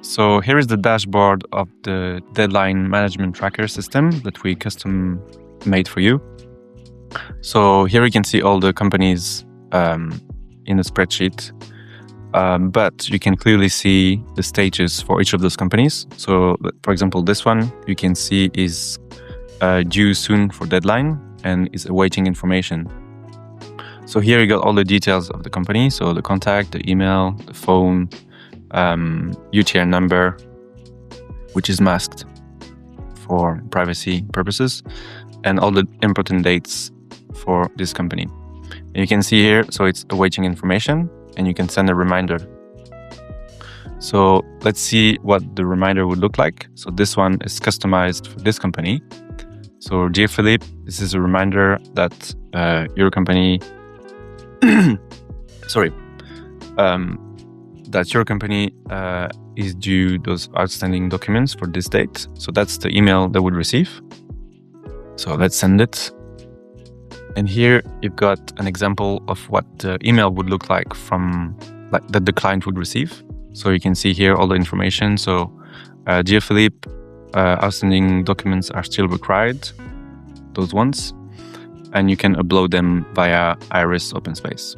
So here is the dashboard of the deadline management tracker system that we custom made for you. So here you can see all the companies in a spreadsheet, but you can clearly see the stages for each of those companies. So for example, this one you can see is due soon for deadline and is awaiting information. So here you got all the details of the company. So the contact, the email, the phone, UTR number, which is masked for privacy purposes, and all the important dates for this company. And you can see here, so it's awaiting information, and you can send a reminder. So let's see what the reminder would look like. So this one is customized for this company. So dear Philippe, this is a reminder that your company that your company is due those outstanding documents for this date. So that's the email they would receive. So let's send it. And here you've got an example of what the email would look like that the client would receive. So you can see here all the information. So dear Philippe, outstanding documents are still required, those ones. And you can upload them via Iris OpenSpace.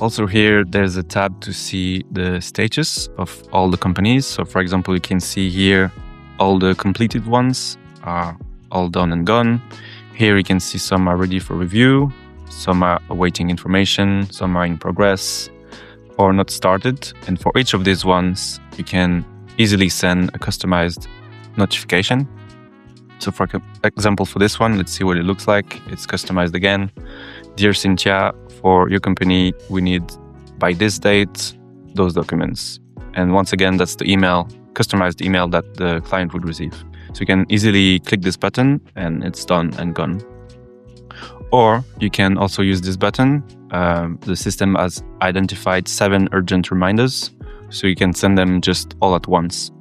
Also here, there's a tab to see the status of all the companies. So for example, you can see here all the completed ones are all done and gone. Here you can see some are ready for review, some are awaiting information, some are in progress or not started. And for each of these ones, you can easily send a customized notification. So for example, for this one, let's see what it looks like. It's customized again. Dear Cynthia, for your company, we need by this date, those documents. And once again, that's the email, customized email that the client would receive. So you can easily click this button and it's done and gone. Or you can also use this button. The system has identified 7 urgent reminders, so you can send them just all at once.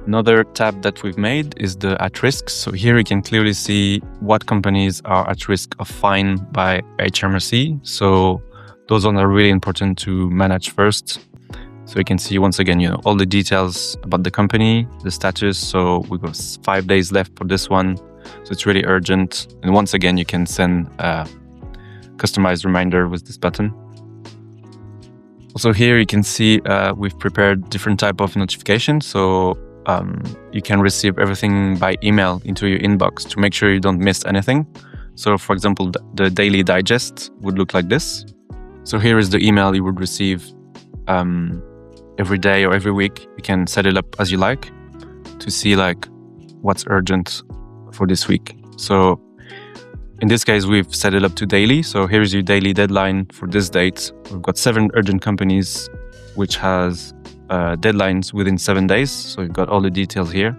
Another tab that we've made is the at risk. So here you can clearly see what companies are at risk of fine by HMRC. So those ones are really important to manage first. So you can see once again, all the details about the company, the status. So we've got 5 days left for this one. So it's really urgent. And once again, you can send a customized reminder with this button. Also here you can see we've prepared different type of notifications. So you can receive everything by email into your inbox to make sure you don't miss anything. So for example, the daily digest would look like this. So here is the email you would receive every day or every week. You can set it up as you like to see what's urgent for this week. So in this case, we've set it up to daily. So here's your daily deadline for this date. We've got 7 urgent companies, which has deadlines within 7 days. So you've got all the details here.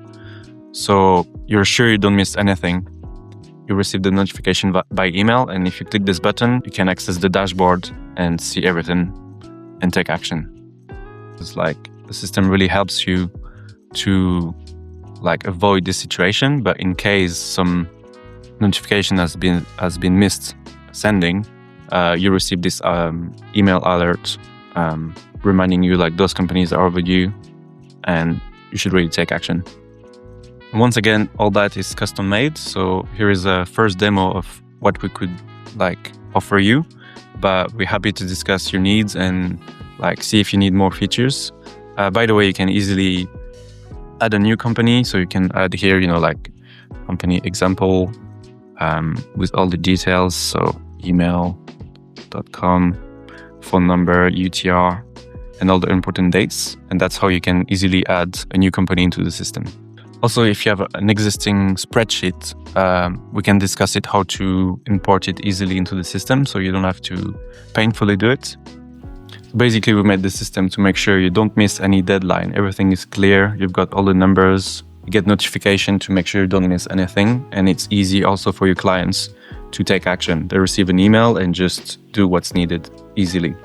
So you're sure you don't miss anything. You receive the notification by email. And if you click this button, you can access the dashboard and see everything and take action. It's the system really helps you to avoid this situation. But in case some notification has been missed sending, you receive this email alert reminding you those companies are overdue and you should really take action. Once again, all that is custom made. So here is a first demo of what we could offer you, but we're happy to discuss your needs and see if you need more features. By the way, you can easily add a new company. So you can add here, company example with all the details. So email.com, phone number, UTR, and all the important dates. And that's how you can easily add a new company into the system. Also, if you have an existing spreadsheet, we can discuss how to import it easily into the system so you don't have to painfully do it. Basically, we made the system to make sure you don't miss any deadline. Everything is clear. You've got all the numbers. You get notification to make sure you don't miss anything. And it's easy also for your clients to take action. They receive an email and just do what's needed easily.